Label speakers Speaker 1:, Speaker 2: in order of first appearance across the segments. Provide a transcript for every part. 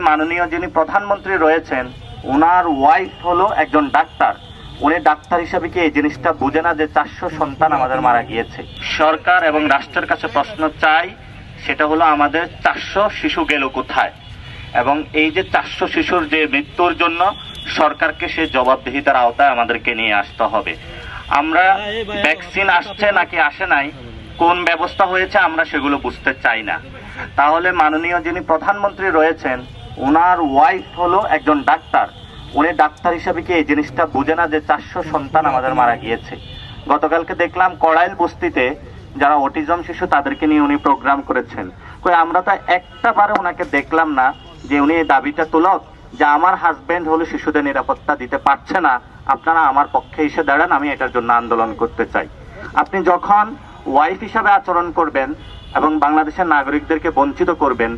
Speaker 1: মাননীয় যিনি প্রধানমন্ত্রী রয়েছেন ওনার ওয়াইফ হলো একজন ডাক্তার। উনি ডাক্তার হিসাবে কি এই জিনিসটা বুঝে না যে 400 সন্তান আমাদের মারা গিয়েছে? সরকার এবং রাষ্ট্রের কাছে প্রশ্ন চাই, সেটা হলো আমাদের 400 শিশু গেল কোথায়? এবং এই যে 400 শিশুর যে মৃত্যুর জন্য সরকারকে সে জবাবদিহিতার আওতায় আমাদেরকে নিয়ে আসতে হবে। আমরা ভ্যাকসিন আসছে নাকি আসে নাই, কোন ব্যবস্থা হয়েছে আমরা সেগুলো বুঝতে চাই না। তাহলে মাননীয় যিনি প্রধানমন্ত্রী রয়েছেন ওনার ওয়াইফ হলো একজন ডাক্তার। উনি ডাক্তার হিসাবে কি এই জিনিসটা বুঝে না যে 400 সন্তান আমাদের মারা গিয়েছে? গতকালকে দেখলাম কড়াইল বস্তিতে যারা অটিজম শিশু তাদেরকে নিয়ে উনি প্রোগ্রাম করেছেন। আমরা তো একটা বারে ওনাকে দেখলাম না যে উনি এই দাবিটা তুলক যে আমার হাজবেন্ড হলো শিশুদের নিরাপত্তা দিতে পারছে না, আপনারা আমার পক্ষে এসে দাঁড়ান, আমি এটার জন্য আন্দোলন করতে চাই। আপনি যখন ওয়াইফ হিসাবে আচরণ করবেন এবং বাংলাদেশের নাগরিকদেরকে বঞ্চিত করবেন,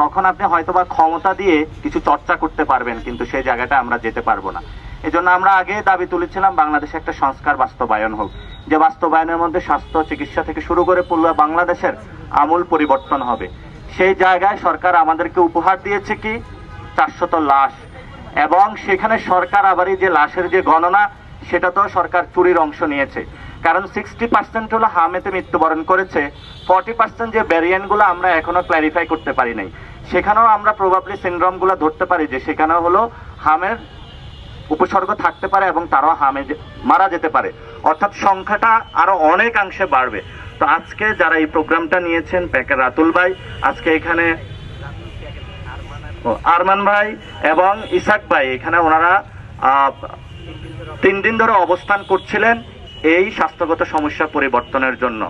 Speaker 1: তখন আপনি হয়তোবা ক্ষমতা দিয়ে কিছু চর্চা করতে পারবেন, কিন্তু সেই জায়গাটা আমরা যেতে পারবো না। এজন্য আমরা আগে দাবি তুলেছিলাম বাংলাদেশে একটা সংস্কার বাস্তবায়ন হোক, যে বাস্তবায়নের মধ্যে স্বাস্থ্য চিকিৎসা থেকে শুরু করে পুরো বাংলাদেশের আমূল পরিবর্তন হবে। সেই জায়গায় সরকার আমাদেরকে উপহার দিয়েছে কি 400 লাশ, এবং সেখানে সরকার আবারই যে লাশের যে গণনা সেটা তো সরকার চুরির অংশ নিয়েছে। কারণ 60% হলো হামেতে মৃত্যুবরণ করেছে, 40% যে ভ্যারিয়েন্টগুলো আমরা এখনো ক্ল্যারিফাই করতে পারি নাই, সেখানেও আমরা প্রবাবলি সিনড্রোমগুলো ধরতে পারি যে সেখানেও হলো হামের উপসর্গ থাকতে পারে এবং তারাও হামে মারা যেতে পারে, অর্থাৎ সংখ্যাটা আরো অনেকাংশে বাড়বে। তো আজকে যারা এই প্রোগ্রামটা নিয়েছেন, প্যাকের রাতুল ভাই, আজকে এখানে আরমান ভাই এবং ইসাক ভাই, এখানে ওনারা 3 দিন ধরে অবস্থান করছিলেন এই স্বাস্থ্যগত সমস্যা পরিবর্তনের জন্য,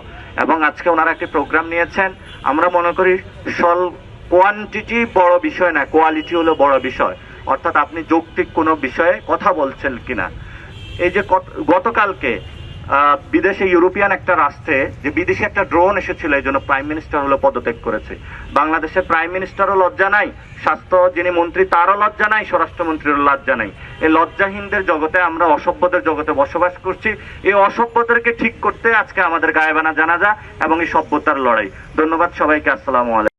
Speaker 1: এবং আজকে ওনারা একটি প্রোগ্রাম নিয়েছেন। আমরা মনে করি কোয়ান্টিটি বড় বিষয় না, কোয়ালিটি হলো বড় বিষয়, অর্থাৎ আপনি যৌক্তিক কোনো বিষয়ে কথা বলছেন কিনা। এই যে গতকালকে বিদেশে ইউরোপিয়ান একটা রাষ্ট্রে যে বিদেশে একটা ড্রোন এসেছিল, এই জন্য প্রাইম মিনিস্টার হলো পদত্যাগ করেছে। বাংলাদেশের প্রাইম মিনিস্টারও লজ্জা নাই, স্বাস্থ্য যিনি মন্ত্রী তারও লজ্জা নাই, স্বরাষ্ট্রমন্ত্রীরও লজ্জা নাই। এই লজ্জাহীনদের জগতে আমরা অসভ্যদের জগতে বসবাস করছি। এই অসভ্যদেরকে ঠিক করতে আজকে আমাদের গায়েবানা জানাজা এবং এই সভ্যতার লড়াই। ধন্যবাদ সবাইকে। আসসালামু আলাইকুম।